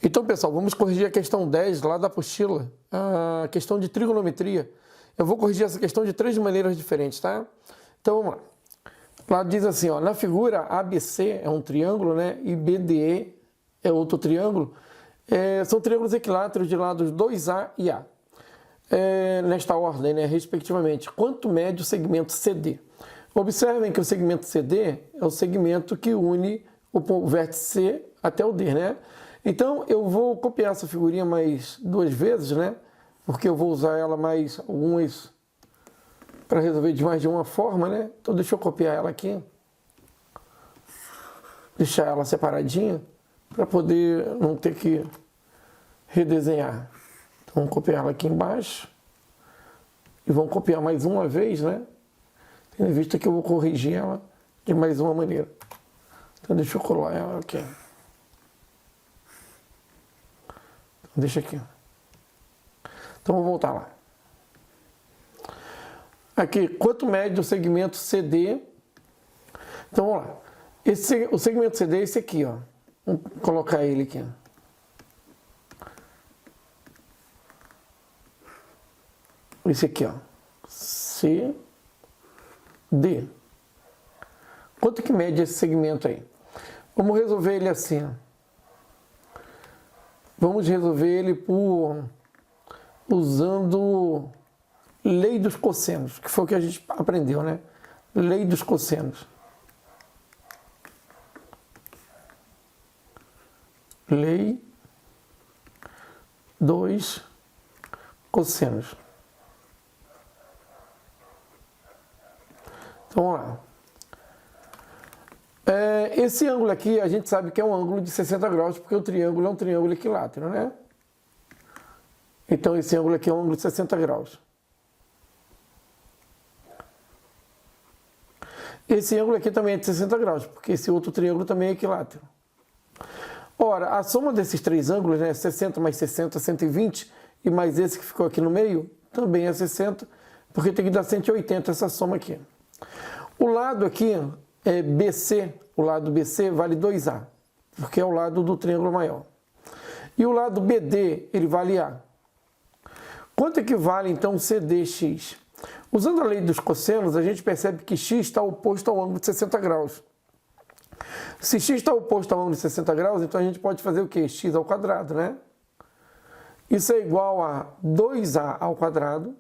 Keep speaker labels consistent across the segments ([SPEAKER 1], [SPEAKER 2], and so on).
[SPEAKER 1] Então, pessoal, vamos corrigir a questão 10 lá da apostila, a questão de trigonometria. Eu vou corrigir essa questão de 3 maneiras diferentes, tá? Então, vamos lá. Lá diz assim, ó, na figura ABC é um triângulo, né? E BDE é outro triângulo. São triângulos equiláteros de lados 2A e A. Nesta ordem, né, respectivamente. Quanto mede o segmento CD? Observem que o segmento CD é o segmento que une o vértice C até o D, né? Então, eu vou copiar essa figurinha mais 2 vezes, né? Porque eu vou usar ela mais algumas para resolver de mais de uma forma, né? Então, deixa eu copiar ela aqui. Deixar ela separadinha para poder não ter que redesenhar. Então, vamos copiar ela aqui embaixo. E vamos copiar mais uma vez, né? Tendo em vista que eu vou corrigir ela de mais uma maneira. Então, deixa eu colar ela aqui. Deixa aqui. Então, vou voltar lá. Aqui, quanto mede o segmento CD? Então, vamos lá. O segmento CD é esse aqui, ó. Vamos colocar ele aqui. Esse aqui, ó. CD. Quanto que mede esse segmento aí? Vamos resolver ele assim, ó. Vamos resolver ele usando lei dos cossenos, que foi o que a gente aprendeu, né? Lei dos cossenos. Lei dos cossenos. Então, vamos lá. Esse ângulo aqui, a gente sabe que é um ângulo de 60 graus, porque o triângulo é um triângulo equilátero, né? Então, esse ângulo aqui é um ângulo de 60 graus. Esse ângulo aqui também é de 60 graus, porque esse outro triângulo também é equilátero. Ora, a soma desses 3 ângulos, né, 60 mais 60, 120, e mais esse que ficou aqui no meio, também é 60, porque tem que dar 180 essa soma aqui. O lado aqui é BC, o lado BC vale 2A, porque é o lado do triângulo maior. E o lado BD, ele vale A. Quanto equivale, então, CDX? Usando a lei dos cossenos, a gente percebe que x está oposto ao ângulo de 60 graus. Se x está oposto ao ângulo de 60 graus, então a gente pode fazer o quê? X ao quadrado, né? Isso é igual a 2A ao quadrado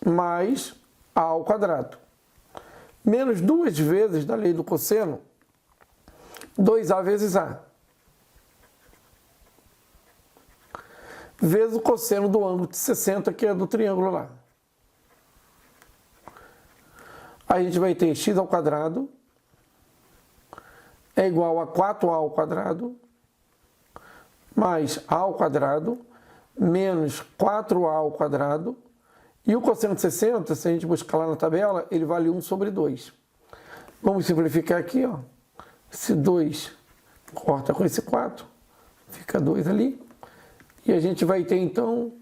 [SPEAKER 1] mais A ao quadrado. Menos 2 vezes da lei do cosseno, 2A vezes A. Vezes o cosseno do ângulo de 60, que é do triângulo lá. Aí a gente vai ter x ao quadrado é igual a 4a ao quadrado mais a ao quadrado menos 4a ao quadrado. E o cosseno de 60, se a gente buscar lá na tabela, ele vale 1 sobre 2. Vamos simplificar aqui, ó. Esse 2 corta com esse 4, fica 2 ali. E a gente vai ter, então,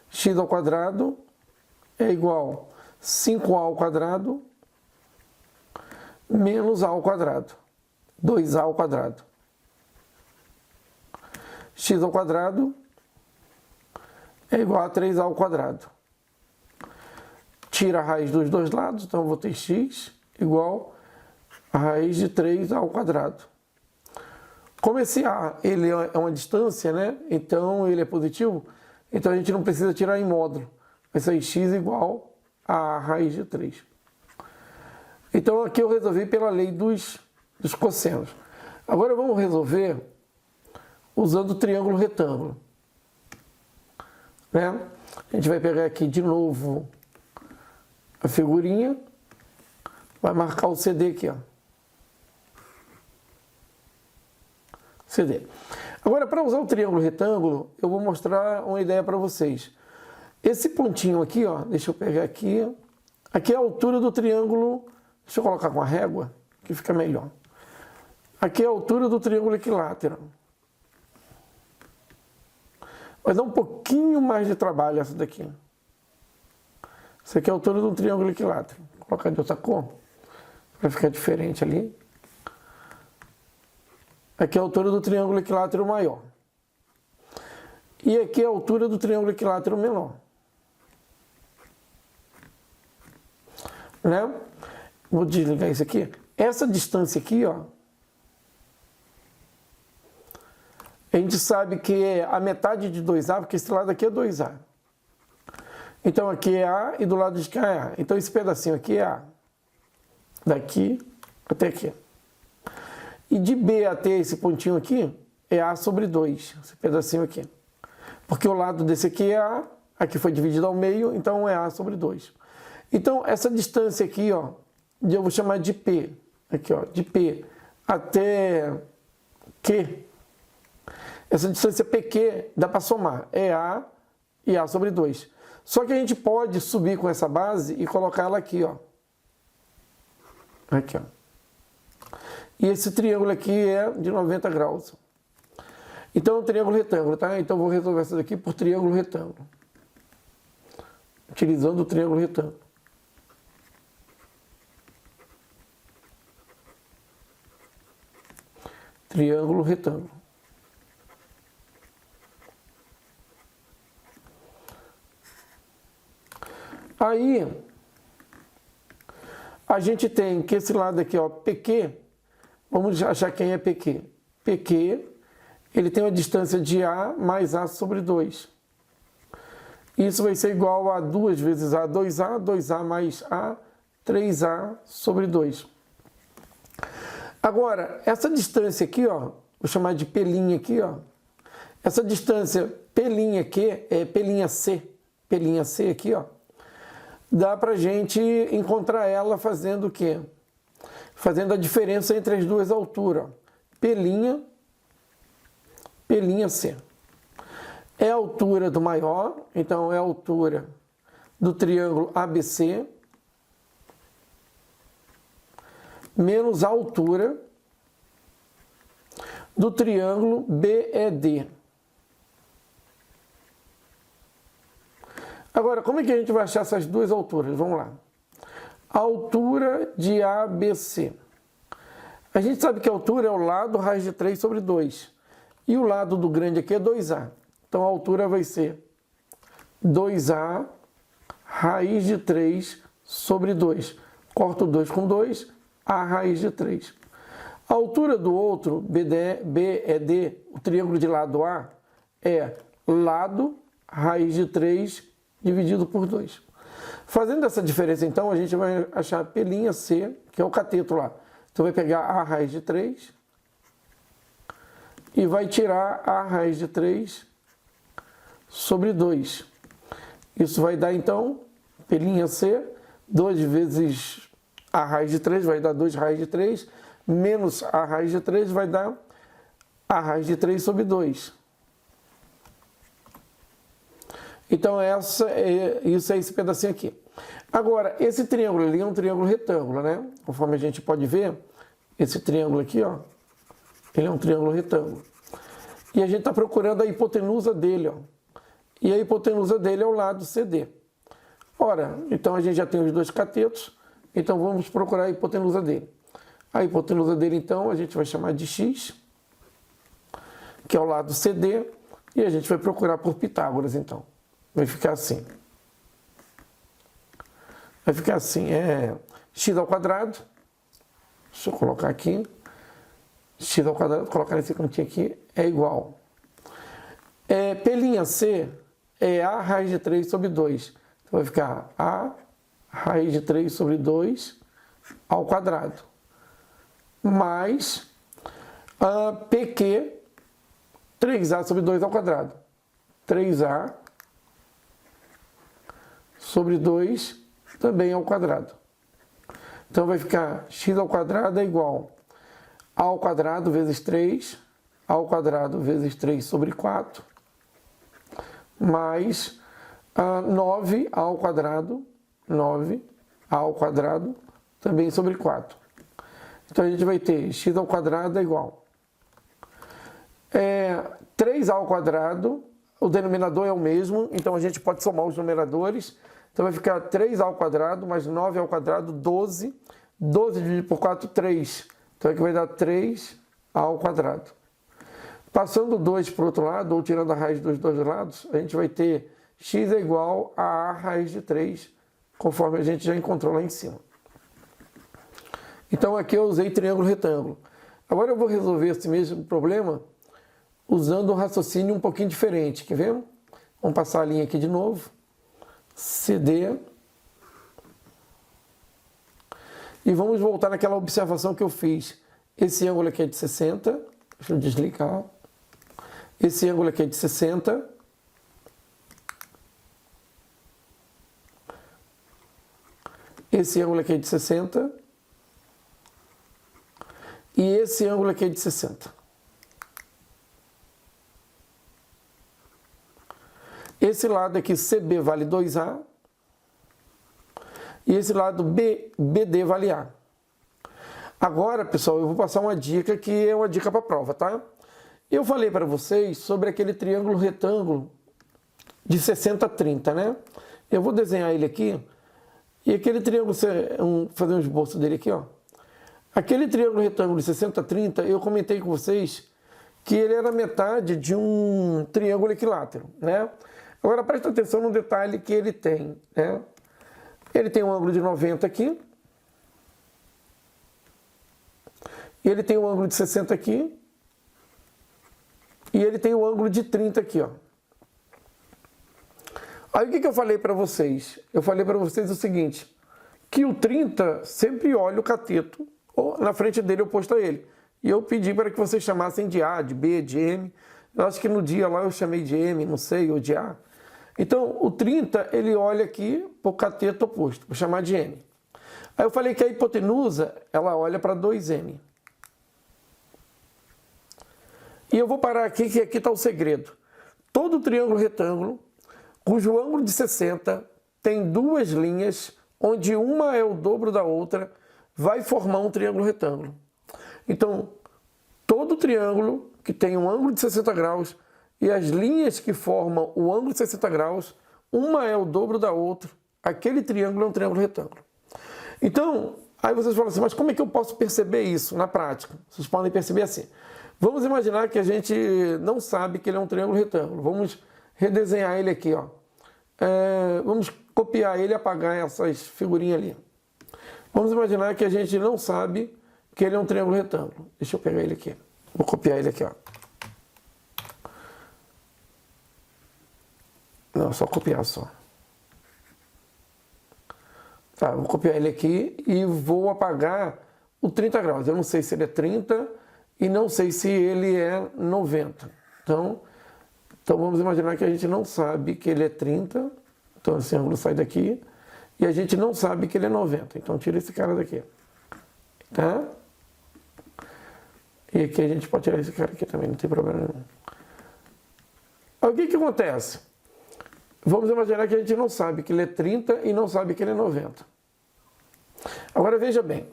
[SPEAKER 1] x ao quadrado é igual a 5a ao quadrado menos a ao quadrado, 2a ao quadrado. X ao quadrado é igual a 3a ao quadrado. Tira a raiz dos dois lados, então eu vou ter x igual a raiz de 3a ao quadrado. Como esse A ele é uma distância, né? Então ele é positivo, então a gente não precisa tirar em módulo. Vai ser x igual a raiz de 3. Então aqui eu resolvi pela lei dos cossenos. Agora vamos resolver usando o triângulo retângulo. Né? A gente vai pegar aqui de novo a figurinha, vai marcar o CD aqui, ó. CD. Agora, para usar o triângulo retângulo, eu vou mostrar uma ideia para vocês. Esse pontinho aqui, ó, deixa eu pegar aqui. Aqui é a altura do triângulo. Deixa eu colocar com a régua, que fica melhor. Aqui é a altura do triângulo equilátero. Vai dar um pouquinho mais de trabalho essa daqui. Essa aqui é a altura do triângulo equilátero. Vou colocar de outra cor, para ficar diferente ali. Aqui é a altura do triângulo equilátero maior. E aqui é a altura do triângulo equilátero menor. Né? Vou desligar isso aqui. Essa distância aqui, ó, a gente sabe que é a metade de 2A, porque esse lado aqui é 2A. Então aqui é A e do lado de cá é A. Então esse pedacinho aqui é A. Daqui até aqui. E de B até esse pontinho aqui é A sobre 2, esse pedacinho aqui. Porque o lado desse aqui é A, aqui foi dividido ao meio, então é A sobre 2. Então essa distância aqui, ó, eu vou chamar de P. Aqui, ó, de P até Q. Essa distância PQ dá para somar, é A e A sobre 2. Só que a gente pode subir com essa base e colocar ela aqui, ó. Aqui, ó. E esse triângulo aqui é de 90 graus. Então é um triângulo retângulo, tá? Então eu vou resolver isso daqui por triângulo retângulo. Utilizando o triângulo retângulo. Triângulo retângulo. Aí, a gente tem que esse lado aqui, ó, PQ, vamos achar quem é PQ. PQ, ele tem uma distância de A mais A sobre 2. Isso vai ser igual a 2 vezes A, 2A, 2A mais A, 3A sobre 2. Agora, essa distância aqui, ó, vou chamar de P' aqui, ó. Essa distância P' aqui é P' C aqui, ó. Dá pra gente encontrar ela fazendo o quê? Fazendo a diferença entre as duas alturas. P', C. É a altura do maior, então é a altura do triângulo ABC, menos a altura do triângulo BED. Agora, como é que a gente vai achar essas duas alturas? Vamos lá. A altura de ABC. A gente sabe que a altura é o lado raiz de 3 sobre 2. E o lado do grande aqui é 2A. Então a altura vai ser 2A raiz de 3 sobre 2. Corto 2 com 2, A raiz de 3. A altura do outro, BED, o triângulo de lado A, é lado raiz de 3 dividido por 2. Fazendo essa diferença, então, a gente vai achar P' C, que é o cateto lá. Então vai pegar A raiz de 3 e vai tirar A raiz de 3 sobre 2. Isso vai dar, então, P' C, 2 vezes A raiz de 3 vai dar 2 raiz de 3, menos A raiz de 3 vai dar A raiz de 3 sobre 2. Então, isso é esse pedacinho aqui. Agora, esse triângulo ali é um triângulo retângulo, né? Conforme a gente pode ver, esse triângulo aqui, ó, ele é um triângulo retângulo. E a gente está procurando a hipotenusa dele, ó. E a hipotenusa dele é o lado CD. Ora, então a gente já tem os dois catetos, então vamos procurar a hipotenusa dele. A hipotenusa dele, então, a gente vai chamar de X, que é o lado CD, e a gente vai procurar por Pitágoras, então. Vai ficar assim. Vai ficar assim, x ao quadrado, deixa eu colocar aqui, x ao quadrado, colocar nesse cantinho aqui, é igual. P' C é A raiz de 3 sobre 2. Então vai ficar A raiz de 3 sobre 2 ao quadrado. Mais PQ, 3A sobre 2 ao quadrado. 3A sobre 2 também ao quadrado. Então vai ficar x ao quadrado é igual a ao quadrado vezes 3, a ao quadrado vezes 3 sobre 4, mais 9 ao quadrado, 9 ao quadrado também sobre 4. Então a gente vai ter x ao quadrado é igual 3 ao quadrado, o denominador é o mesmo, então a gente pode somar os numeradores. Então vai ficar 3 ao quadrado mais 9 ao quadrado, 12. 12 dividido por 4, 3. Então aqui vai dar 3 ao quadrado. Passando 2 para o outro lado, ou tirando a raiz dos dois lados, a gente vai ter x é igual a a raiz de 3, conforme a gente já encontrou lá em cima. Então aqui eu usei triângulo retângulo. Agora eu vou resolver esse mesmo problema usando um raciocínio um pouquinho diferente. Quer ver? Vamos passar a linha aqui de novo. CD. E vamos voltar naquela observação que eu fiz. Esse ângulo aqui é de 60. Deixa eu desligar. Esse ângulo aqui é de 60. Esse ângulo aqui é de 60. E esse ângulo aqui é de 60. Esse lado aqui, CB, vale 2A. E esse lado BD vale A. Agora, pessoal, eu vou passar uma dica que é uma dica para a prova, tá? Eu falei para vocês sobre aquele triângulo retângulo de 60 a 30, né? Eu vou desenhar ele aqui. E aquele triângulo, fazer um esboço dele aqui, ó. Aquele triângulo retângulo de 60 a 30, eu comentei com vocês que ele era metade de um triângulo equilátero, né? Agora presta atenção no detalhe que ele tem, né? Ele tem um ângulo de 90 aqui. E ele tem um ângulo de 60 aqui. E ele tem um ângulo de 30 aqui, ó. Aí o que eu falei para vocês? Eu falei para vocês o seguinte, que o 30 sempre olha o cateto na frente dele, oposto a ele. E eu pedi para que vocês chamassem de A, de B, de M. Eu acho que no dia lá eu chamei de M, não sei, ou de A. Então, o 30, ele olha aqui para o cateto oposto, vou chamar de M. Aí eu falei que a hipotenusa, ela olha para 2M. E eu vou parar aqui, que aqui está o segredo. Todo triângulo retângulo, cujo ângulo de 60 tem duas linhas, onde uma é o dobro da outra, vai formar um triângulo retângulo. Então, todo triângulo que tem um ângulo de 60 graus e as linhas que formam o ângulo de 60 graus, uma é o dobro da outra, aquele triângulo é um triângulo retângulo. Então, aí vocês falam assim, mas como é que eu posso perceber isso na prática? Vocês podem perceber assim. Vamos imaginar que a gente não sabe que ele é um triângulo retângulo. Vamos redesenhar ele aqui, ó. Vamos copiar ele e apagar essas figurinhas ali. Vamos imaginar que a gente não sabe que ele é um triângulo retângulo. Deixa eu pegar ele aqui. Vou copiar ele aqui, ó. Não, só copiar só. Tá, vou copiar ele aqui e vou apagar o 30 graus. Eu não sei se ele é 30 e não sei se ele é 90. Então vamos imaginar que a gente não sabe que ele é 30. Então esse ângulo sai daqui. E a gente não sabe que ele é 90. Então tira esse cara daqui. Tá? E aqui a gente pode tirar esse cara aqui também, não tem problema nenhum. Aí o que acontece? Vamos imaginar que a gente não sabe que ele é 30 e não sabe que ele é 90. Agora veja bem.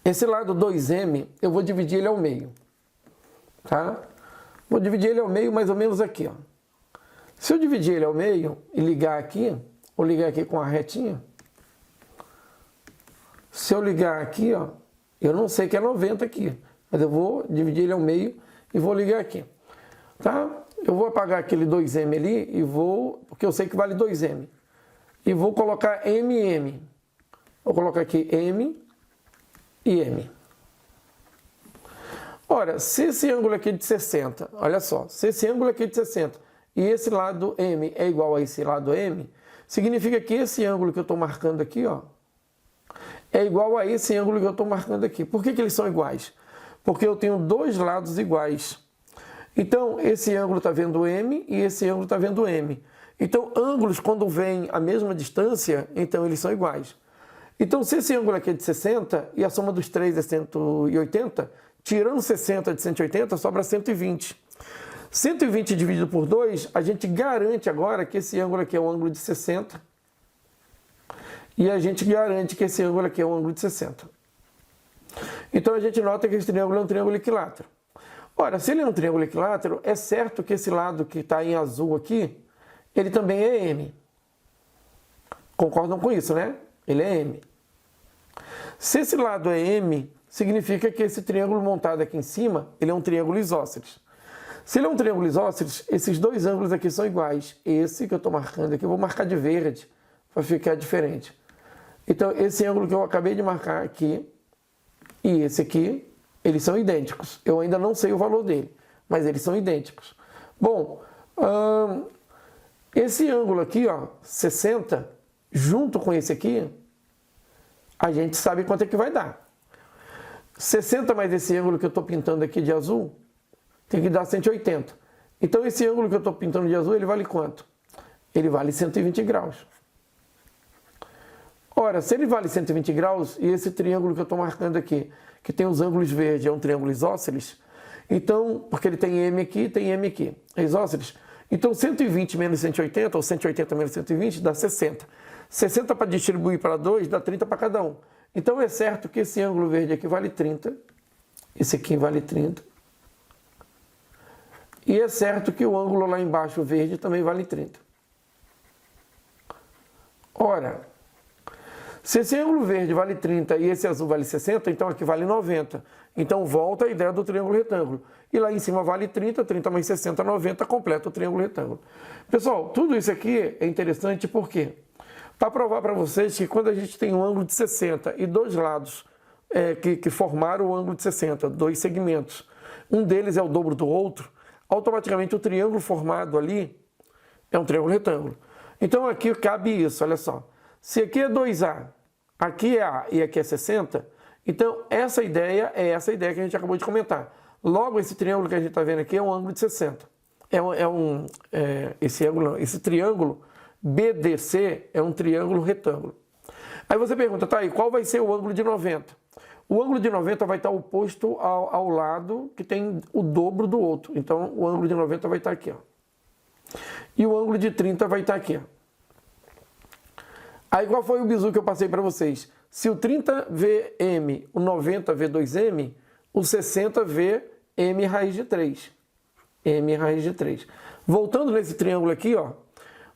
[SPEAKER 1] Esse lado 2M, eu vou dividir ele ao meio. Tá? Vou dividir ele ao meio mais ou menos aqui, ó. Se eu dividir ele ao meio e ligar aqui, vou ligar aqui com a retinha. Se eu ligar aqui, ó, eu não sei que é 90 aqui, mas eu vou dividir ele ao meio e vou ligar aqui. Tá? Eu vou apagar aquele 2M ali e vou, porque eu sei que vale 2M. E vou colocar MM. Vou colocar aqui M e M. Ora, se esse ângulo aqui é de 60, olha só, se esse ângulo aqui é de 60 e esse lado M é igual a esse lado M, significa que esse ângulo que eu estou marcando aqui, ó, é igual a esse ângulo que eu estou marcando aqui. Por que eles são iguais? Porque eu tenho dois lados iguais. Então, esse ângulo está vendo M e esse ângulo está vendo M. Então, ângulos, quando vêm a mesma distância, então eles são iguais. Então, se esse ângulo aqui é de 60 e a soma dos três é 180, tirando 60 de 180, sobra 120. 120 dividido por 2, a gente garante agora que esse ângulo aqui é um ângulo de 60. E a gente garante que esse ângulo aqui é um ângulo de 60. Então, a gente nota que esse triângulo é um triângulo equilátero. Ora, se ele é um triângulo equilátero, é certo que esse lado que está em azul aqui, ele também é M. Concordam com isso, né? Ele é M. Se esse lado é M, significa que esse triângulo montado aqui em cima, ele é um triângulo isósceles. Se ele é um triângulo isósceles, esses dois ângulos aqui são iguais. Esse que eu estou marcando aqui, eu vou marcar de verde, para ficar diferente. Então, esse ângulo que eu acabei de marcar aqui e esse aqui, eles são idênticos. Eu ainda não sei o valor dele, mas eles são idênticos. Bom, esse ângulo aqui, ó, 60, junto com esse aqui, a gente sabe quanto é que vai dar. 60 mais esse ângulo que eu estou pintando aqui de azul, tem que dar 180. Então, esse ângulo que eu estou pintando de azul, ele vale quanto? Ele vale 120 graus. Ora, se ele vale 120 graus, e esse triângulo que eu estou marcando aqui, que tem os ângulos verdes, é um triângulo isósceles, então, porque ele tem M aqui, tem M aqui, é isósceles. Então, 120 menos 180, ou 180 menos 120, dá 60. 60 para distribuir para 2, dá 30 para cada um. Então, é certo que esse ângulo verde aqui vale 30, esse aqui vale 30, e é certo que o ângulo lá embaixo verde também vale 30. Ora, se esse ângulo verde vale 30 e esse azul vale 60, então aqui vale 90. Então volta a ideia do triângulo retângulo. E lá em cima vale 30, 30 mais 60, 90, completa o triângulo retângulo. Pessoal, tudo isso aqui é interessante porque para provar para vocês que quando a gente tem um ângulo de 60 e dois lados que formaram o ângulo de 60, dois segmentos, um deles é o dobro do outro, automaticamente o triângulo formado ali é um triângulo retângulo. Então aqui cabe isso, olha só. Se aqui é 2A, aqui é A e aqui é 60, então essa ideia é essa ideia que a gente acabou de comentar. Logo, esse triângulo que a gente está vendo aqui é um ângulo de 60. Esse triângulo BDC é um triângulo retângulo. Aí você pergunta, tá aí, qual vai ser o ângulo de 90? O ângulo de 90 vai estar oposto ao lado que tem o dobro do outro. Então, o ângulo de 90 vai estar aqui, ó. E o ângulo de 30 vai estar aqui, ó. Aí qual foi o bizu que eu passei para vocês? Se o 30 vê M, o 90 vê 2M, o 60 vê M raiz de 3. M raiz de 3. Voltando nesse triângulo aqui, ó,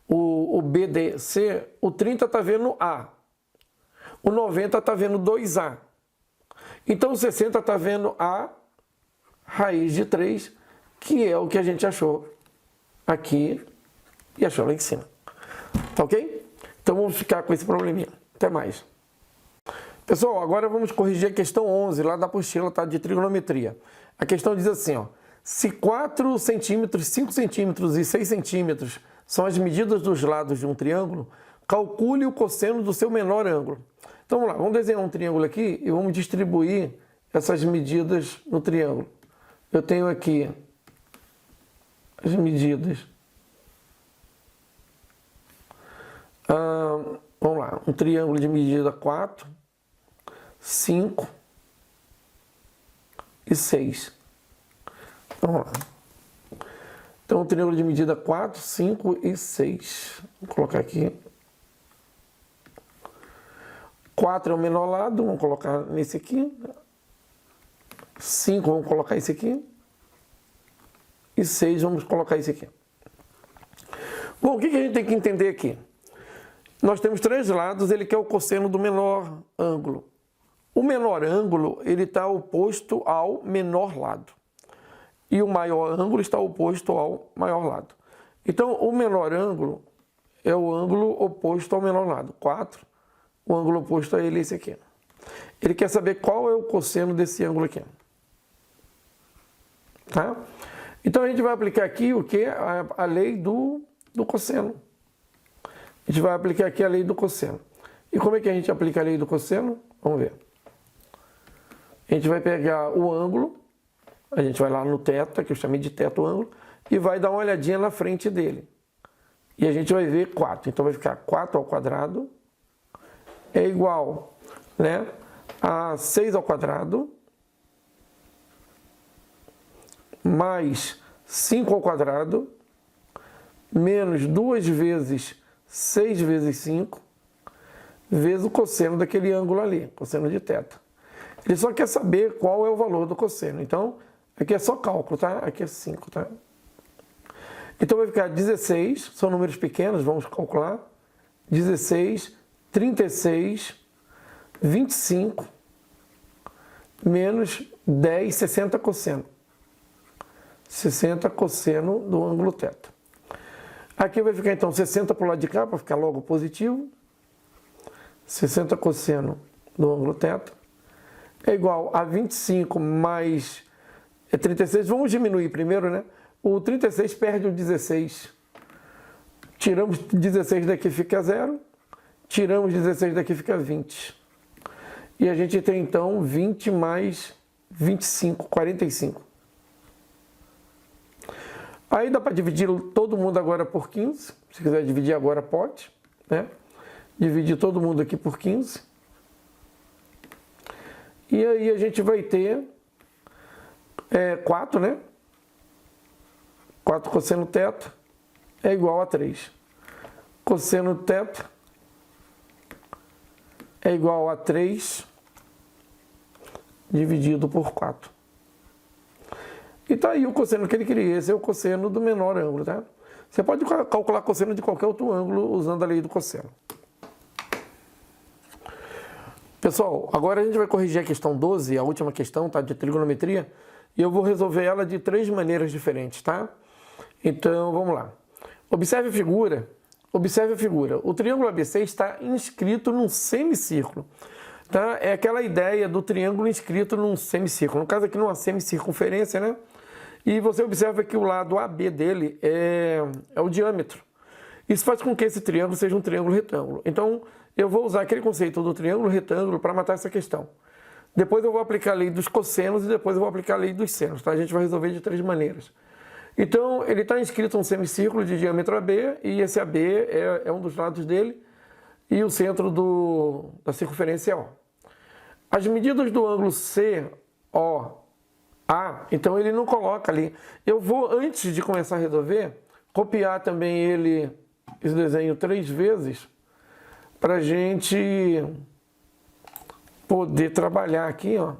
[SPEAKER 1] o BDC, o 30 está vendo A. O 90 está vendo 2A. Então o 60 está vendo A raiz de 3, que é o que a gente achou aqui e achou lá em cima. Tá ok? Então vamos ficar com esse probleminha. Até mais. Pessoal, agora vamos corrigir a questão 11 lá da apostila, tá? De trigonometria. A questão diz assim, ó. Se 4 centímetros, 5 centímetros e 6 centímetros são as medidas dos lados de um triângulo, calcule o cosseno do seu menor ângulo. Então vamos lá, vamos desenhar um triângulo aqui e vamos distribuir essas medidas no triângulo. Eu tenho aqui as medidas. Vamos lá, um triângulo de medida 4, 5 e 6. Vamos lá. Então, um triângulo de medida 4, 5 e 6. Vou colocar aqui. 4 é o menor lado, vamos colocar nesse aqui. 5, vamos colocar esse aqui. E 6, vamos colocar esse aqui. Bom, o que a gente tem que entender aqui? Nós temos 3 lados, ele quer o cosseno do menor ângulo. O menor ângulo, ele está oposto ao menor lado. E o maior ângulo está oposto ao maior lado. Então, o menor ângulo é o ângulo oposto ao menor lado. 4, o ângulo oposto a ele é esse aqui. Ele quer saber qual é o cosseno desse ângulo aqui. Tá? Então, a gente vai aplicar aqui o que? A lei do cosseno. A gente vai aplicar aqui a lei do cosseno. E como é que a gente aplica a lei do cosseno? Vamos ver. A gente vai pegar o ângulo, a gente vai lá no θ, que eu chamei de θ o ângulo, e vai dar uma olhadinha na frente dele. E a gente vai ver 4. Então vai ficar 4 ao quadrado é igual, né, a 6 ao quadrado mais 5 ao quadrado menos 2 vezes 6 vezes 5 vezes o cosseno daquele ângulo ali, cosseno de θ. Ele só quer saber qual é o valor do cosseno. Então, aqui é só cálculo, tá? Aqui é 5, tá? Então vai ficar 16, são números pequenos, vamos calcular. 16, 36, 25, menos 10, 60 cosseno. 60 cosseno do ângulo θ. Aqui vai ficar então 60 para o lado de cá, para ficar logo positivo. 60 cosseno do ângulo θ é igual a 25 mais 36. Vamos diminuir primeiro, né? O 36 perde o 16. Tiramos 16 daqui, fica 0. Tiramos 16 daqui, fica 20. E a gente tem então 20 mais 25, 45. Aí dá para dividir todo mundo agora por 15. Se quiser dividir agora, pode, né? Dividir todo mundo aqui por 15. E aí a gente vai ter 4, né? 4 cosseno θ é igual a 3. Cosseno θ é igual a 3 dividido por 4. E tá aí o cosseno que ele queria. Esse é o cosseno do menor ângulo, tá? Você pode calcular cosseno de qualquer outro ângulo usando a lei do cosseno. Pessoal, agora a gente vai corrigir a questão 12, a última questão, tá? De trigonometria. E eu vou resolver ela de 3 maneiras diferentes, tá? Então, vamos lá. Observe a figura. Observe a figura. O triângulo ABC está inscrito num semicírculo. Tá? É aquela ideia do triângulo inscrito num semicírculo. No caso aqui, numa semicircunferência, né? E você observa que o lado AB dele é o diâmetro. Isso faz com que esse triângulo seja um triângulo retângulo. Então, eu vou usar aquele conceito do triângulo retângulo para matar essa questão. Depois eu vou aplicar a lei dos cossenos e depois eu vou aplicar a lei dos senos. Tá? A gente vai resolver de 3 maneiras. Então, ele está inscrito um semicírculo de diâmetro AB e esse AB é um dos lados dele e o centro da circunferência é O. As medidas do ângulo COA, então ele não coloca ali. Eu vou, antes de começar a resolver, copiar também esse desenho 3 vezes para a gente poder trabalhar aqui, ó.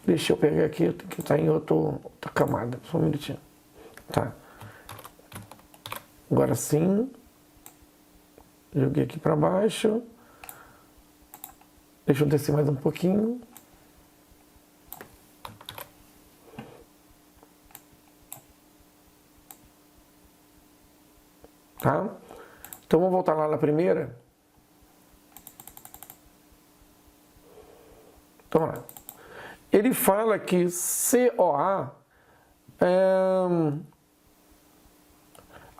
[SPEAKER 1] Deixa eu pegar aqui, que está em outra camada. Só um minutinho. Tá. Agora sim. Joguei aqui para baixo. Deixa eu descer mais um pouquinho. Tá? Então vamos voltar lá na primeira. Então lá. Ele fala que COA,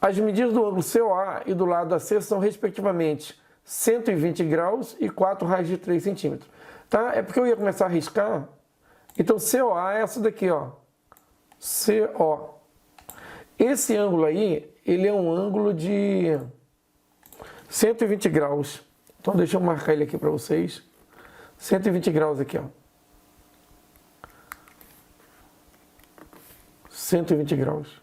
[SPEAKER 1] as medidas do ângulo COA e do lado AC são respectivamente 120 graus e 4 raios de 3 centímetros. Tá? É porque eu ia começar a riscar. Então COA é essa daqui, ó. CO. Esse ângulo aí, ele é um ângulo de 120 graus. Então deixa eu marcar ele aqui para vocês. 120 graus aqui, ó. 120 graus.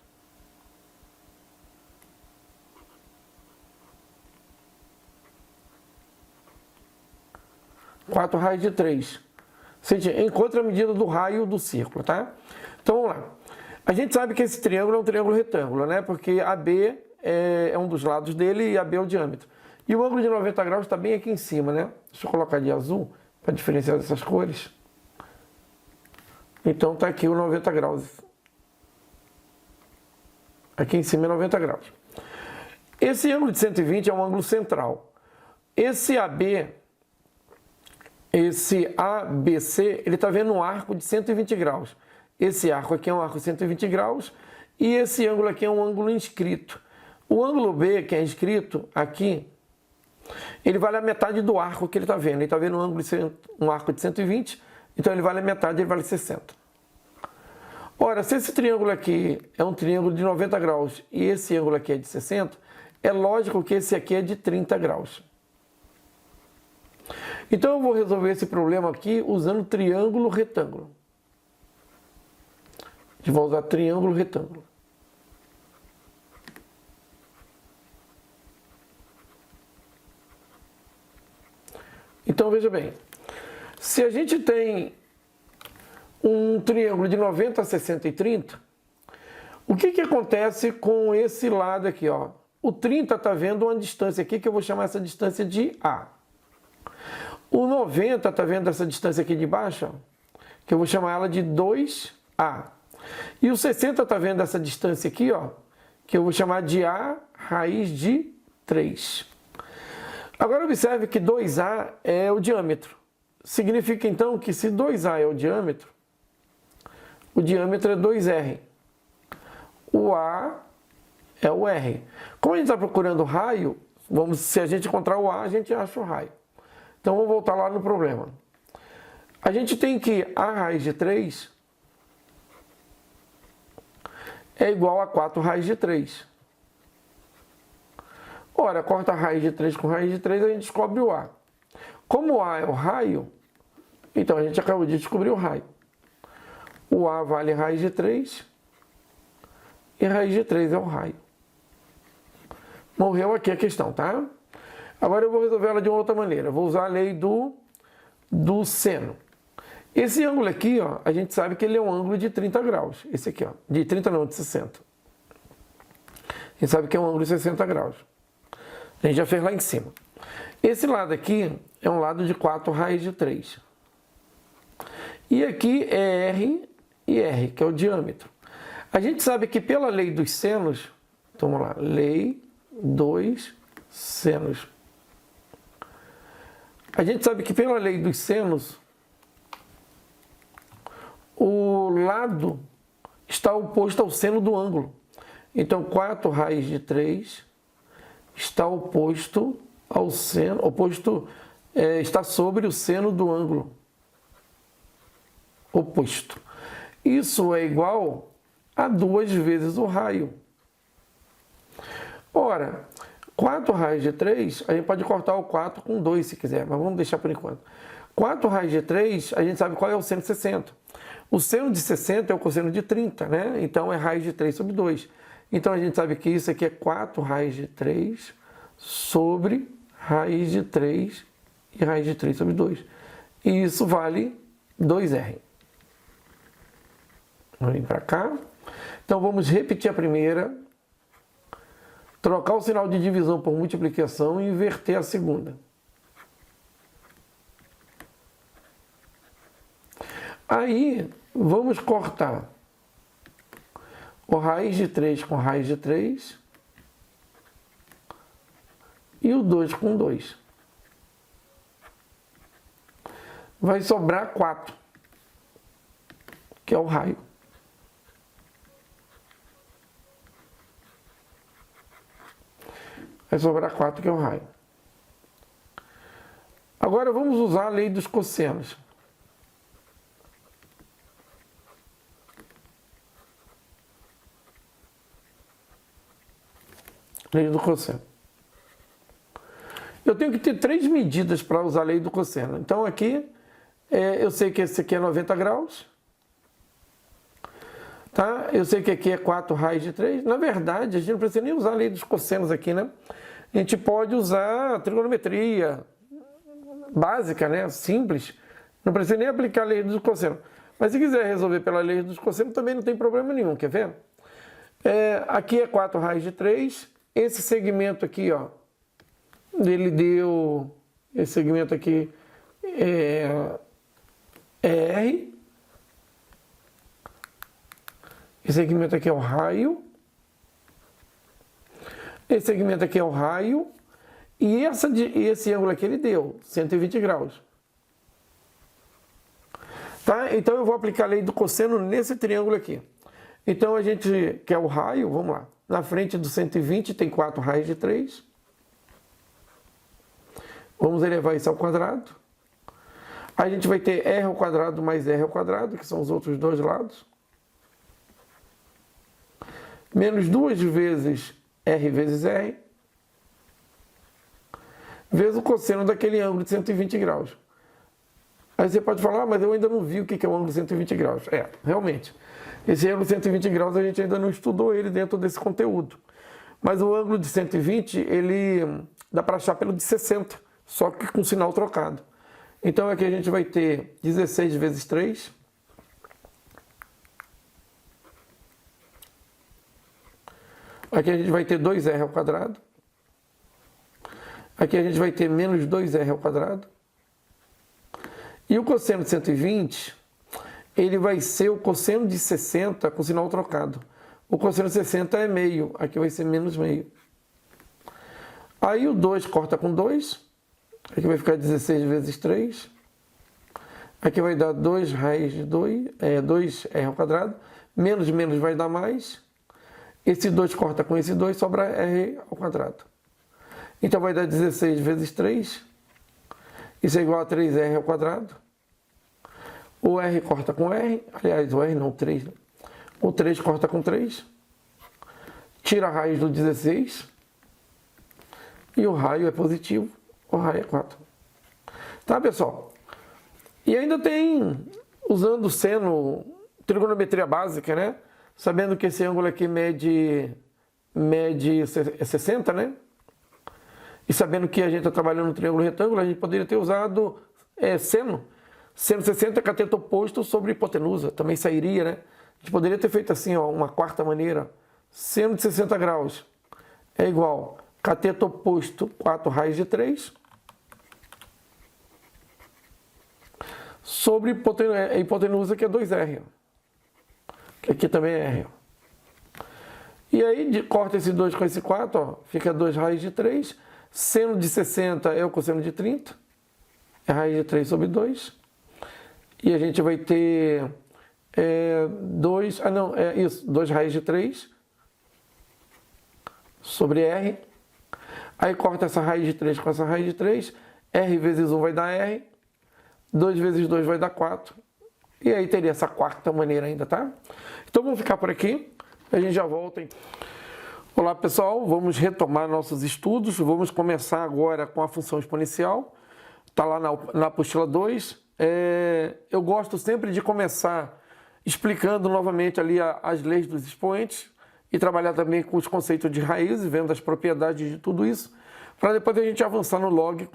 [SPEAKER 1] Quatro raios de 3. Encontra a medida do raio do círculo, tá? Então vamos lá. A gente sabe que esse triângulo é um triângulo retângulo, né? Porque AB é um dos lados dele e AB é o diâmetro. E o ângulo de 90 graus está bem aqui em cima, né? Deixa eu colocar de azul para diferenciar dessas cores. Então tá aqui o 90 graus. Aqui em cima é 90 graus. Esse ângulo de 120 é um ângulo central. Esse ABC, ele está vendo um arco de 120 graus. Esse arco aqui é um arco de 120 graus e esse ângulo aqui é um ângulo inscrito. O ângulo B, que é inscrito aqui, ele vale a metade do arco que ele está vendo. Ele está vendo um arco de 120, então ele vale a metade, ele vale 60. Ora, se esse triângulo aqui é um triângulo de 90 graus e esse ângulo aqui é de 60, é lógico que esse aqui é de 30 graus. Então eu vou resolver esse problema aqui usando triângulo retângulo. A gente vai usar triângulo retângulo. Então veja bem, se a gente tem um triângulo de 90, 60 e 30, o que acontece com esse lado aqui, ó? O 30 está vendo uma distância aqui que eu vou chamar essa distância de A. O 90 está vendo essa distância aqui de baixo, ó, que eu vou chamar ela de 2 A. E o 60 está vendo essa distância aqui, ó, que eu vou chamar de A raiz de 3. Agora observe que 2A é o diâmetro. Significa então que se 2A é o diâmetro é 2R. O A é o R. Como a gente está procurando o raio, se a gente encontrar o A, a gente acha o raio. Então vamos voltar lá no problema. A gente tem que A raiz de 3 é igual a 4 raiz de 3. Ora, corta a raiz de 3 com raiz de 3, a gente descobre o A. Como o A é o raio, então a gente acabou de descobrir o raio. O A vale raiz de 3 e raiz de 3 é o raio. Morreu aqui a questão, tá? Agora eu vou resolver ela de uma outra maneira. Vou usar a lei do seno. Esse ângulo aqui, ó, a gente sabe que ele é um ângulo de 30 graus. Esse aqui, ó, de 30 não, de 60. A gente sabe que é um ângulo de 60 graus. A gente já fez lá em cima. Esse lado aqui é um lado de 4 raiz de 3. E aqui é R e R, que é o diâmetro. A gente sabe que pela lei dos senos, então vamos lá, lei dos senos. A gente sabe que pela lei dos senos, o lado está oposto ao seno do ângulo. Então, 4 raiz de 3 está oposto ao seno, está sobre o seno do ângulo oposto. Isso é igual a 2 vezes o raio. Ora, 4 raiz de 3, a gente pode cortar o 4 com 2 se quiser, mas vamos deixar por enquanto. 4 raiz de 3, a gente sabe qual é o seno de 60. O seno de 60 é o cosseno de 30, né? Então é raiz de 3 sobre 2. Então a gente sabe que isso aqui é 4 raiz de 3 sobre raiz de 3 e raiz de 3 sobre 2. E isso vale 2R. Vamos vir para cá. Então vamos repetir a primeira, trocar o sinal de divisão por multiplicação e inverter a segunda. Aí vamos cortar o raiz de 3 com raiz de 3 e o 2 com 2. Vai sobrar 4, que é o raio. Vai sobrar 4, que é o raio. Agora vamos usar a lei dos cossenos. Lei do cosseno. Eu tenho que ter 3 medidas para usar a lei do cosseno. Então aqui, eu sei que esse aqui é 90 graus. Tá? Eu sei que aqui é 4 raiz de 3. Na verdade, a gente não precisa nem usar a lei dos cossenos aqui, né? A gente pode usar a trigonometria básica, né? Simples. Não precisa nem aplicar a lei dos cossenos. Mas se quiser resolver pela lei dos cossenos, também não tem problema nenhum, quer ver? Aqui é 4 raiz de 3. Esse segmento aqui, ó, ele deu... Esse segmento aqui é R. Esse segmento aqui é o raio. Esse segmento aqui é o raio. E esse ângulo aqui ele deu 120 graus. Tá? Então eu vou aplicar a lei do cosseno nesse triângulo aqui. Então a gente quer o raio, vamos lá. Na frente do 120 tem 4 raiz de 3. Vamos elevar isso ao quadrado. A gente vai ter R ao quadrado mais R ao quadrado, que são os outros dois lados. Menos 2 vezes R vezes R. Vezes o cosseno daquele ângulo de 120 graus. Aí você pode falar, mas eu ainda não vi o que é o ângulo de 120 graus. Realmente. Esse ângulo de 120 graus a gente ainda não estudou ele dentro desse conteúdo. Mas o ângulo de 120, ele dá para achar pelo de 60, só que com sinal trocado. Então aqui a gente vai ter 16 vezes 3. Aqui a gente vai ter 2R ao quadrado. Aqui a gente vai ter menos 2R ao quadrado. E o cosseno de 120, ele vai ser o cosseno de 60 com sinal trocado. O cosseno de 60 é meio, aqui vai ser menos meio. Aí o 2 corta com 2, aqui vai ficar 16 vezes 3. Aqui vai dar 2 raiz de 2r ao quadrado, menos menos vai dar mais. Esse 2 corta com esse 2, sobra r ao quadrado. Então vai dar 16 vezes 3, isso é igual a 3r ao quadrado. O r corta com r, aliás, o r não, o 3. Né? O 3 corta com 3, tira a raiz do 16, e o raio é positivo, o raio é 4. Tá, pessoal? E ainda tem, usando o seno, trigonometria básica, né? Sabendo que esse ângulo aqui mede 60, né? E sabendo que a gente está trabalhando no triângulo retângulo, a gente poderia ter usado seno. Seno 60 é cateto oposto sobre hipotenusa, também sairia, né? A gente poderia ter feito assim, ó, uma quarta maneira. Seno de 60 graus é igual cateto oposto 4 raiz de 3 sobre hipotenusa, que é 2r. Que aqui também é r. E aí corta esse 2 com esse 4, ó, fica 2 raiz de 3. Seno de 60 é o cosseno de 30. É raiz de 3 sobre 2. E a gente vai ter 2 raiz de 3 sobre r. Aí corta essa raiz de 3 com essa raiz de 3. R vezes 1 vai dar r. 2 vezes 2 vai dar 4. E aí teria essa quarta maneira ainda, tá? Então vamos ficar por aqui. A gente já volta. Olá, pessoal. Vamos retomar nossos estudos. Vamos começar agora com a função exponencial. Está lá na apostila 2. Eu gosto sempre de começar explicando novamente ali as leis dos expoentes e trabalhar também com os conceitos de raízes, vendo as propriedades de tudo isso, para depois a gente avançar no log,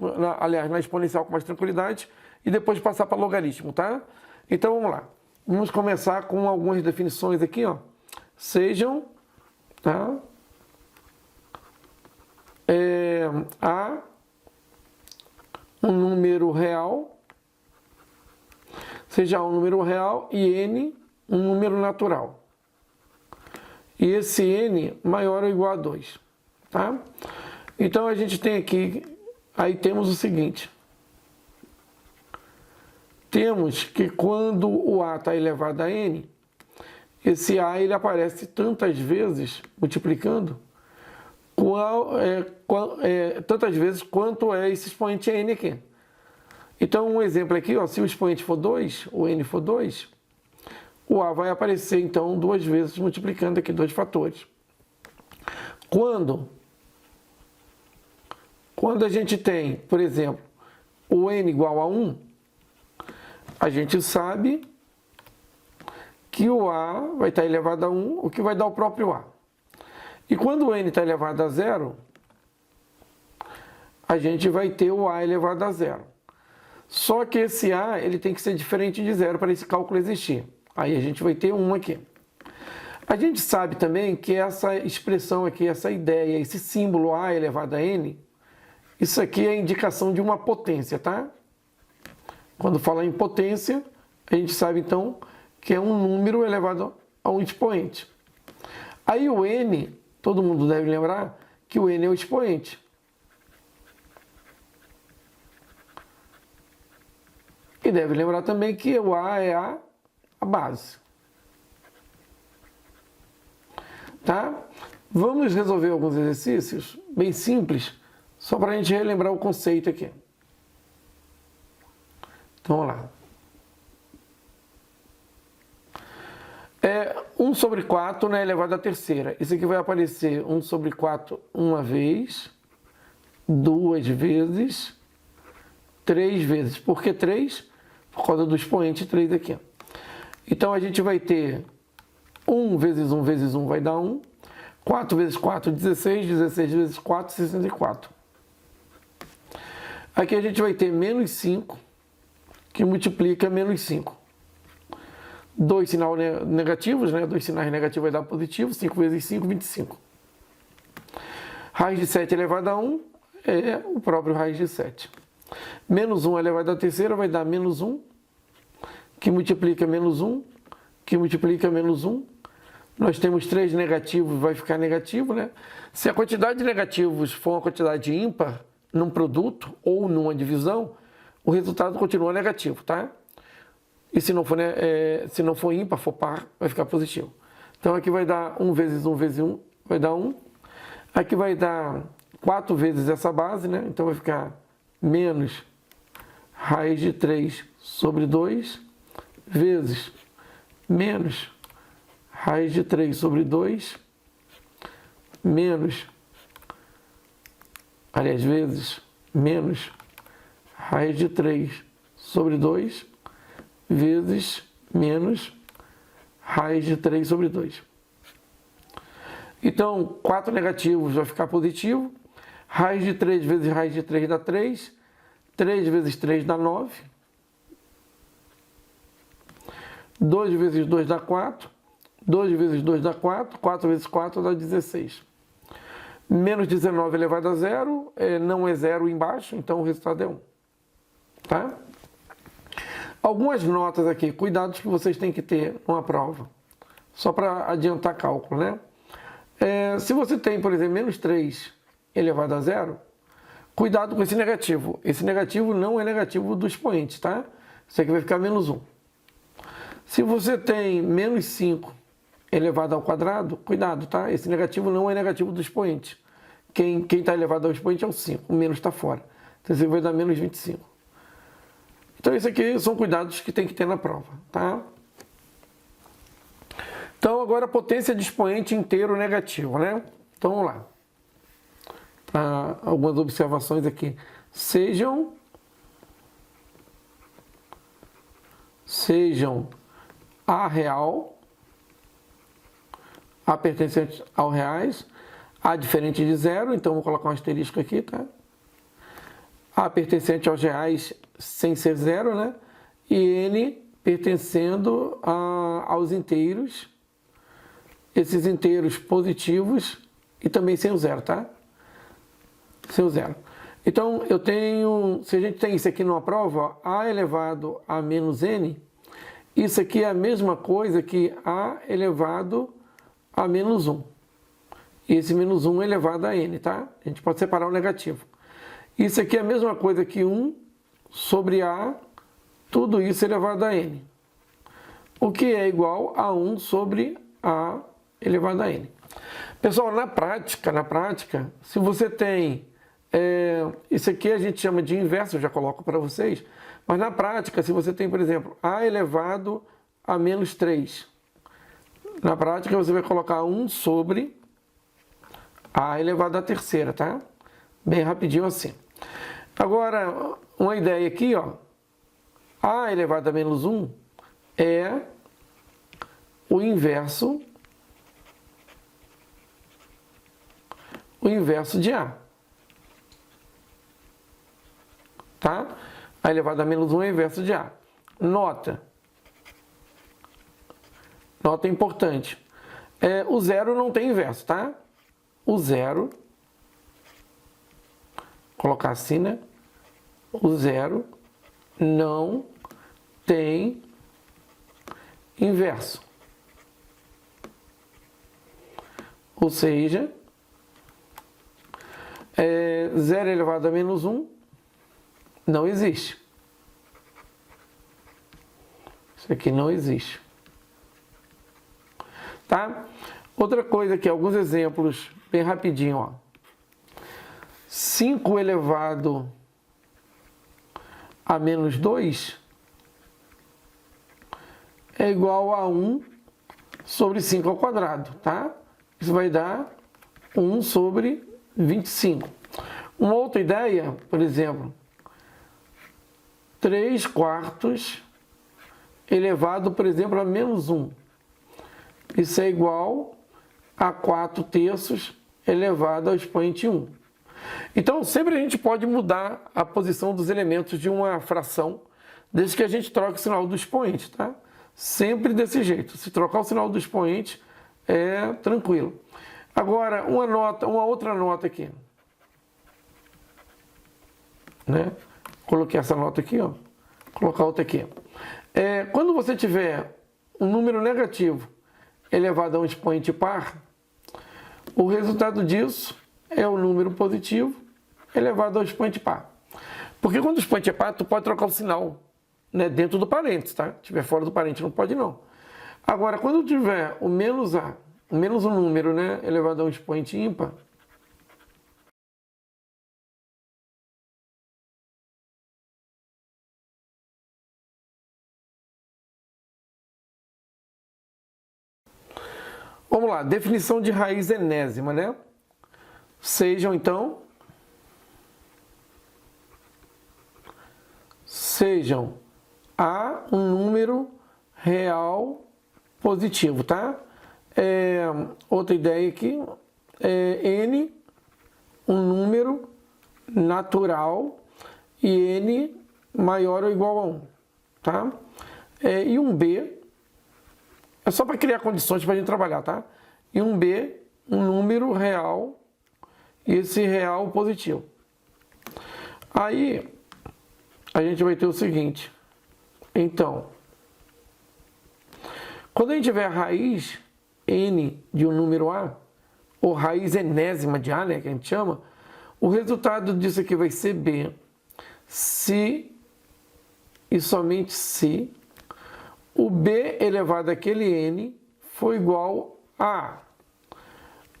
[SPEAKER 1] na exponencial com mais tranquilidade e depois passar para logaritmo, tá? Então vamos lá. Vamos começar com algumas definições aqui, ó. Sejam, tá? A um número real, seja um número real e n um número natural. E esse n maior ou igual a 2, tá? Então a gente tem aqui, aí temos o seguinte. Temos que quando o a está elevado a n, esse a ele aparece tantas vezes, multiplicando, tantas vezes quanto é esse expoente n aqui. Então, um exemplo aqui, ó, se o expoente for 2, o n for 2, o a vai aparecer, então, 2 vezes, multiplicando aqui 2 fatores. Quando a gente tem, por exemplo, o n igual a 1, a gente sabe que o a vai estar elevado a 1, o que vai dar o próprio a. E quando o n está elevado a 0, a gente vai ter o a elevado a 0. Só que esse a ele tem que ser diferente de 0 para esse cálculo existir. Aí a gente vai ter 1 aqui. A gente sabe também que essa expressão aqui, essa ideia, esse símbolo a elevado a n, isso aqui é a indicação de uma potência, tá? Quando fala em potência, a gente sabe então que é um número elevado a um expoente. Aí o n, todo mundo deve lembrar que o n é o expoente. E deve lembrar também que o a é a base. Tá? Vamos resolver alguns exercícios bem simples, só para a gente relembrar o conceito aqui. Então, vamos lá. 1 sobre 4 né, elevado à terceira. Isso aqui vai aparecer 1 sobre 4 uma vez, 2 vezes, 3 vezes. Por que 3? Por causa do expoente 3 aqui. Então, a gente vai ter 1 vezes 1 vezes 1 vai dar 1. 4 vezes 4, 16. 16 vezes 4, 64. Aqui a gente vai ter menos 5, que multiplica menos 5. 2 sinais negativos, né? 2 sinais negativos vai dar positivo. 5 vezes 5, 25. Raiz de 7 elevado a 1 é o próprio raiz de 7. Menos 1 elevado à terceira vai dar menos 1, que multiplica menos 1, que multiplica menos 1. Nós temos 3 negativos, vai ficar negativo, né? Se a quantidade de negativos for uma quantidade ímpar num produto ou numa divisão, o resultado continua negativo, tá? E se não for ímpar, for par, vai ficar positivo. Então aqui vai dar 1 vezes 1 vezes 1, vai dar 1. Aqui vai dar 4 vezes essa base, né? Então vai ficar menos raiz de 3 sobre 2 vezes menos raiz de 3 sobre 2 menos, aliás, vezes menos raiz de 3 sobre 2 vezes menos raiz de 3 sobre 2. Então, 4 negativos vai ficar positivo. Raiz de 3 vezes raiz de 3 dá 3. 3 vezes 3 dá 9. 2 vezes 2 dá 4. 2 vezes 2 dá 4. 4 vezes 4 dá 16. Menos 19 elevado a zero, não é zero embaixo, então o resultado é 1. Tá? Algumas notas aqui, cuidados que vocês têm que ter numa prova, só para adiantar cálculo, né? Se você tem, por exemplo, menos 3 elevado a zero, cuidado com esse negativo. Esse negativo não é negativo do expoente, tá? Isso aqui vai ficar menos 1. Se você tem menos 5 elevado ao quadrado, cuidado, tá? Esse negativo não é negativo do expoente. Quem está elevado ao expoente é o 5, o menos está fora. Então você vai dar menos 25. Então isso aqui são cuidados que tem que ter na prova, tá? Então agora a potência de expoente inteiro negativo, né? Então vamos lá. Para algumas observações aqui. Sejam A real, A pertencente ao reais, A diferente de zero, então vou colocar um asterisco aqui, tá? A pertencente aos reais sem ser zero, né? E N pertencendo aos inteiros, esses inteiros positivos e também sem o zero, tá? Sem o zero. Então, eu tenho, se a gente tem isso aqui numa prova, A elevado a menos N, isso aqui é a mesma coisa que A elevado a menos 1. Esse menos 1 elevado a N, tá? A gente pode separar o negativo. Isso aqui é a mesma coisa que 1 sobre A, tudo isso elevado a N. O que é igual a 1 sobre A elevado a N. Pessoal, na prática, se você tem... isso aqui a gente chama de inverso, eu já coloco para vocês. Mas na prática, se você tem, por exemplo, A elevado a menos 3. Na prática, você vai colocar 1 sobre A elevado à terceira, tá? Bem rapidinho assim. Agora, uma ideia aqui, ó. A elevado a menos 1 é o inverso de A. Tá? A elevado a menos 1 é o inverso de A. Nota importante. O zero não tem inverso, tá? O zero, colocar assim, né? O zero não tem inverso. Ou seja, 0 elevado a menos 1 não existe. Isso aqui não existe. Tá? Outra coisa aqui, alguns exemplos bem rapidinho, ó. 5 elevado a menos 2 é igual a 1 sobre 5 ao quadrado, tá? Isso vai dar 1 sobre 25. Uma outra ideia, por exemplo, 3 quartos elevado, por exemplo, a menos 1. Isso é igual a 4 terços elevado ao expoente 1. Então, sempre a gente pode mudar a posição dos elementos de uma fração, desde que a gente troque o sinal do expoente, tá? Sempre desse jeito. Se trocar o sinal do expoente, é tranquilo. Agora, uma outra nota aqui. Né? Coloquei essa nota aqui, ó. Vou colocar outra aqui. Quando você tiver um número negativo elevado a um expoente par, o resultado disso é o número positivo elevado ao expoente par. Porque quando o expoente é par, tu pode trocar o sinal, né, dentro do parênteses, tá? Se estiver fora do parênteses, não pode não. Agora, quando tiver o menos a, menos um número, né, elevado a um expoente ímpar, vamos lá, definição de raiz enésima, né? Sejam A um número real positivo, tá? Outra ideia aqui N um número natural e N maior ou igual a 1, tá? E um B é só para criar condições para a gente trabalhar, tá? E um B, um número real, e esse real positivo. Aí, a gente vai ter o seguinte. Então, quando a gente tiver a raiz N de um número A, ou raiz enésima de A, né, que a gente chama, o resultado disso aqui vai ser B, se e somente se o B elevado àquele N for igual a A.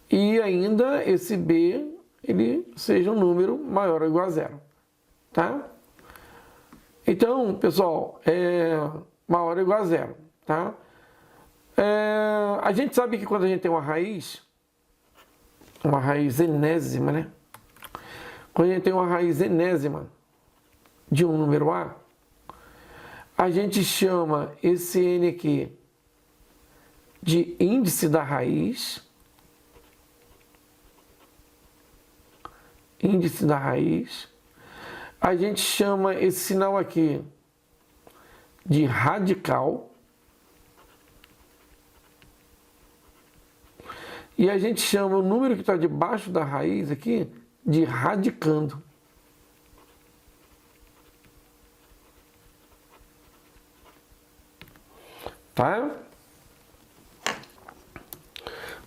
[SPEAKER 1] E ainda esse B, ele seja um número maior ou igual a zero. Tá? Então, pessoal, maior ou igual a zero. Tá? A gente sabe que quando a gente tem uma raiz enésima, né? Quando a gente tem uma raiz enésima de um número a gente chama esse N aqui de índice da raiz. Índice da raiz. A gente chama esse sinal aqui de radical. E a gente chama o número que está debaixo da raiz aqui de radicando. Tá?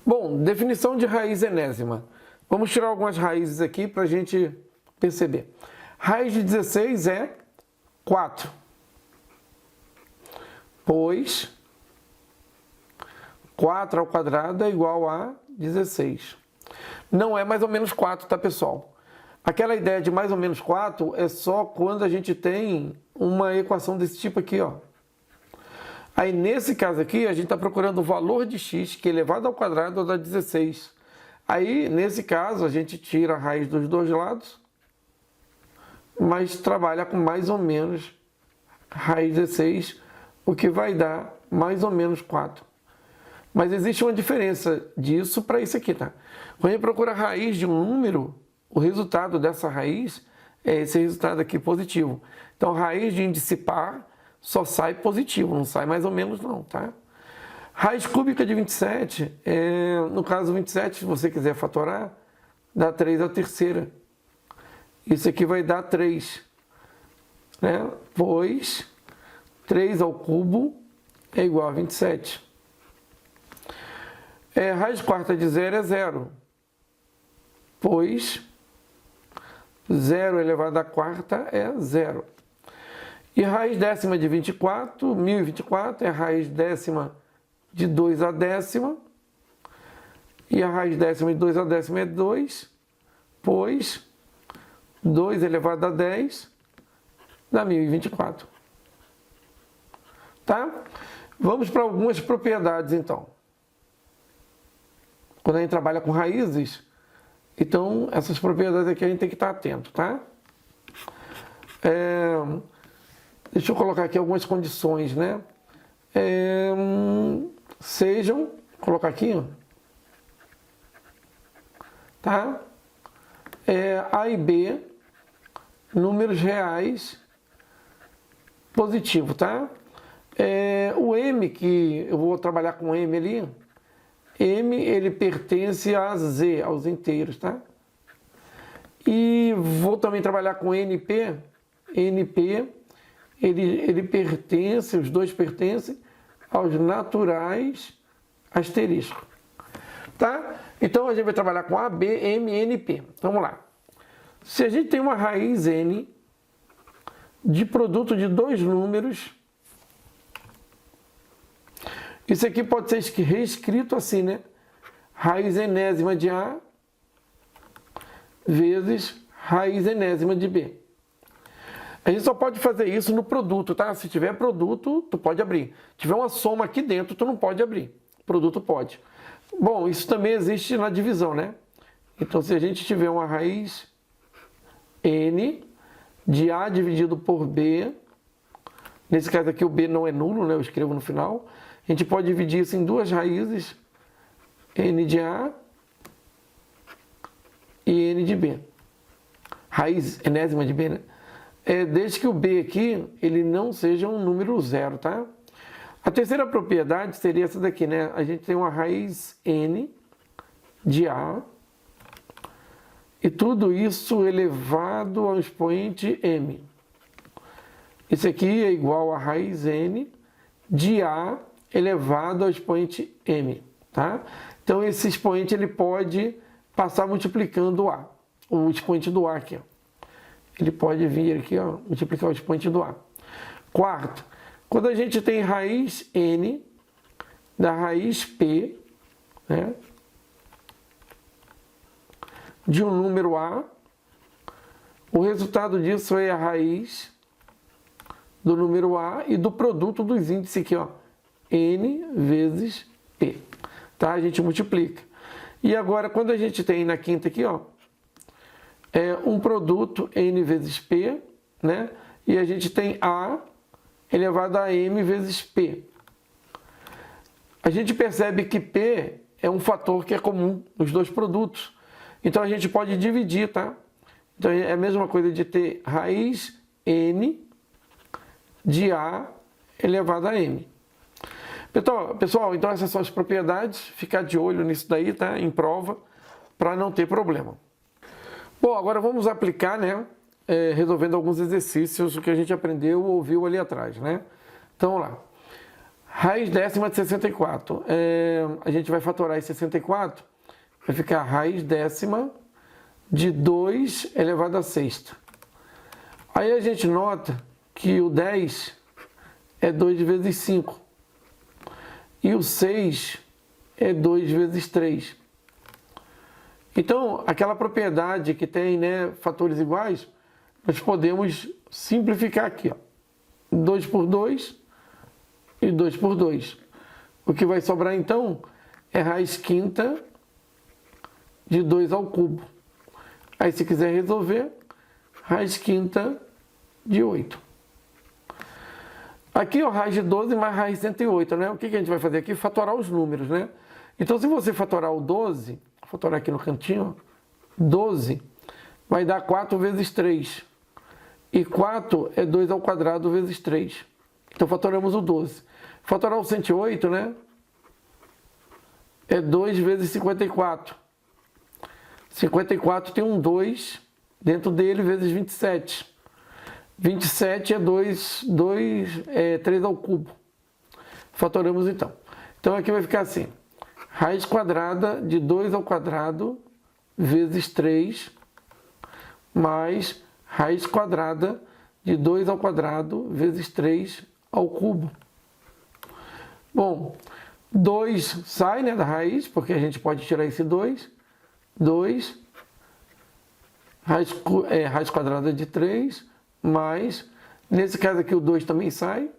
[SPEAKER 1] Bom, definição de raiz enésima. Vamos tirar algumas raízes aqui para a gente perceber. Raiz de 16 é 4. Pois 4 ao quadrado é igual a 16. Não é mais ou menos 4, tá, pessoal? Aquela ideia de mais ou menos 4 é só quando a gente tem uma equação desse tipo aqui, ó. Aí, nesse caso aqui, a gente está procurando o valor de x, que é elevado ao quadrado dá 16. Aí, nesse caso, a gente tira a raiz dos dois lados, mas trabalha com mais ou menos raiz de 16, o que vai dar mais ou menos 4. Mas existe uma diferença disso para isso aqui, tá? Quando a gente procura a raiz de um número, o resultado dessa raiz é esse resultado aqui positivo. Então, raiz de índice par só sai positivo, não sai mais ou menos não, tá? Raiz cúbica de 27, no caso 27, se você quiser fatorar, dá 3 à terceira. Isso aqui vai dar 3, né? Pois 3 ao cubo é igual a 27. Raiz quarta de 0 é 0, pois 0 elevado à quarta é 0. E raiz décima de 24, 1024, é a raiz décima de 2 à décima. E a raiz décima de 2 à décima é 2, pois 2 elevado a 10 dá 1024. Tá? Vamos para algumas propriedades, então. Quando a gente trabalha com raízes, então essas propriedades aqui a gente tem que estar atento, tá? Deixa eu colocar aqui algumas condições, né? Sejam, colocar aqui, ó, tá? A e B, números reais positivo, tá? O M, que eu vou trabalhar com M ali, M, ele pertence a Z, aos inteiros, tá? E vou também trabalhar com NP, NP, ele pertence, os dois pertencem aos naturais asterisco. Tá? Então a gente vai trabalhar com A, B, M, N e P. Vamos lá. Se a gente tem uma raiz N de produto de dois números, isso aqui pode ser reescrito assim, né? Raiz enésima de A vezes raiz enésima de B. A gente só pode fazer isso no produto, tá? Se tiver produto, tu pode abrir. Se tiver uma soma aqui dentro, tu não pode abrir. Produto pode. Bom, isso também existe na divisão, né? Então, se a gente tiver uma raiz N de A dividido por B, nesse caso aqui o B não é nulo, né? Eu escrevo no final. A gente pode dividir isso em duas raízes, N de A e N de B. Raiz enésima de B, né? Desde que o B aqui, ele não seja um número zero, tá? A terceira propriedade seria essa daqui, né? A gente tem uma raiz N de A e tudo isso elevado ao expoente M. Isso aqui é igual a raiz N de A elevado ao expoente M, tá? Então, esse expoente ele pode passar multiplicando o expoente do A aqui, ó. Ele pode vir aqui, ó, multiplicar o expoente do A. Quarto, quando a gente tem raiz N da raiz P, né, de um número A, o resultado disso é a raiz do número A e do produto dos índices aqui, ó, N vezes P. Tá? A gente multiplica. E agora, quando a gente tem na quinta aqui, ó, um produto N vezes P, né? E a gente tem A elevado a M vezes P. A gente percebe que P é um fator que é comum nos dois produtos. Então a gente pode dividir, tá? Então é a mesma coisa de ter raiz N de A elevado a M. Pessoal, então essas são as propriedades. Ficar de olho nisso daí, tá? Em prova, para não ter problema. Bom, agora vamos aplicar, né? Resolvendo alguns exercícios que a gente aprendeu ou ouviu ali atrás, né? Então, vamos lá. Raiz décima de 64. A gente vai fatorar esse 64, vai ficar raiz décima de 2 elevado a sexta. Aí a gente nota que o 10 é 2 vezes 5. E o 6 é 2 vezes 3. Então, aquela propriedade que tem, né, fatores iguais, nós podemos simplificar aqui, ó. 2 por 2 e 2 por 2. O que vai sobrar, então, é raiz quinta de 2 ao cubo. Aí, se quiser resolver, raiz quinta de 8. Aqui, ó, raiz de 12 mais raiz de 108, né? O que a gente vai fazer aqui? Fatorar os números, né? Então, se você fatorar o 12, vou fatorar aqui no cantinho, ó, 12 vai dar 4 vezes 3. E 4 é 2 ao quadrado vezes 3. Então, fatoramos o 12. Fatorar o 108, né? É 2 vezes 54. 54 tem um 2 dentro dele vezes 27. 27 é 3 ao cubo. Fatoramos então. Então, aqui vai ficar assim. Raiz quadrada de 2 ao quadrado vezes 3 mais raiz quadrada de 2 ao quadrado vezes 3 ao cubo. Bom, 2 sai, né, da raiz, porque a gente pode tirar esse 2. 2, raiz quadrada de 3, mais, nesse caso aqui o 2 também sai.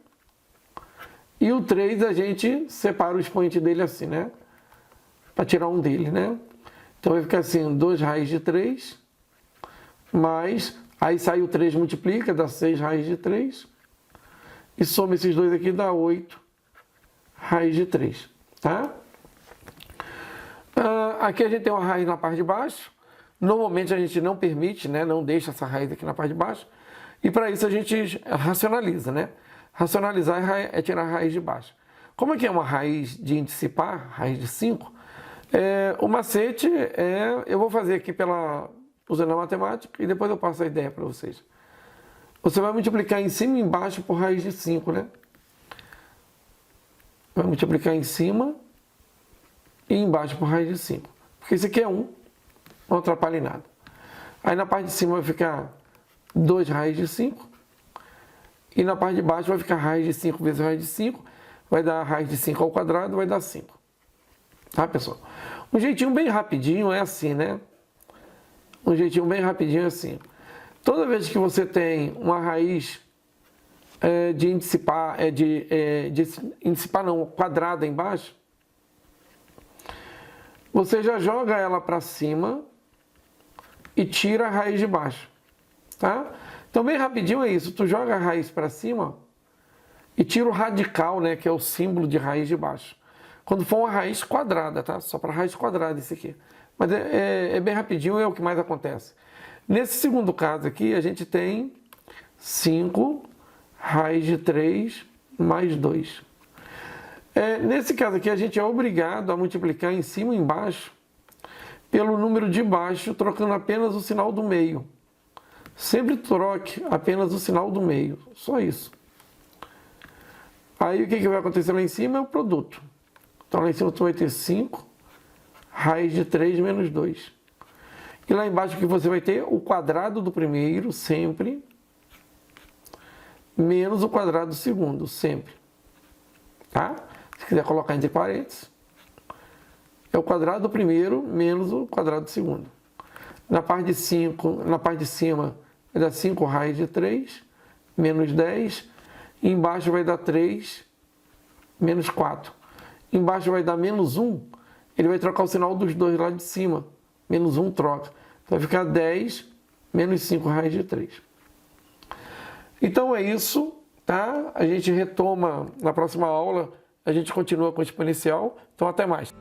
[SPEAKER 1] E o 3 a gente separa o expoente dele assim, né? Para tirar um dele, né? Então vai ficar assim, 2 raiz de 3, mais, aí sai o 3, multiplica, dá 6 raiz de 3, e soma esses dois aqui, dá 8 raiz de 3, tá? Aqui a gente tem uma raiz na parte de baixo, normalmente a gente não permite, né? Não deixa essa raiz aqui na parte de baixo, e para isso a gente racionaliza, né? Racionalizar é tirar a raiz de baixo. Como aqui é uma raiz de índice par, raiz de 5, o macete eu vou fazer aqui usando a matemática e depois eu passo a ideia para vocês. você vai multiplicar em cima e embaixo por raiz de 5, né? Vai multiplicar em cima e embaixo por raiz de 5. Porque isso aqui é 1, não atrapalha em nada. Aí na parte de cima vai ficar 2 raiz de 5. E na parte de baixo vai ficar raiz de 5 vezes raiz de 5. Vai dar raiz de 5 ao quadrado, vai dar 5. Tá, pessoal? Um jeitinho bem rapidinho é assim, né? Um jeitinho bem rapidinho é assim. Toda vez que você tem uma raiz quadrada embaixo, você já joga ela para cima e tira a raiz de baixo, tá? Então, bem rapidinho é isso. Tu joga a raiz para cima e tira o radical, né? Que é o símbolo de raiz de baixo. Quando for uma raiz quadrada, tá? Só para raiz quadrada isso aqui. Mas é bem rapidinho, é o que mais acontece. Nesse segundo caso aqui, a gente tem 5 raiz de 3 mais 2. Nesse caso aqui, a gente é obrigado a multiplicar em cima e embaixo pelo número de baixo, trocando apenas o sinal do meio. Sempre troque apenas o sinal do meio, só isso. Aí o que vai acontecer lá em cima é o produto. Então lá em cima tu vai ter 5 raiz de 3 menos 2. E lá embaixo o que você vai ter? O quadrado do primeiro, sempre, menos o quadrado do segundo, sempre. Tá? Se quiser colocar entre parênteses, é o quadrado do primeiro menos o quadrado do segundo. Na parte de cima vai dar 5 raiz de 3 menos 10. E embaixo vai dar 3 menos 4. Embaixo vai dar menos 1. Ele vai trocar o sinal dos dois lá de cima. Menos 1 troca. Vai ficar 10 menos 5 raiz de 3. Então é isso, tá? A gente retoma na próxima aula. A gente continua com o exponencial. Então até mais.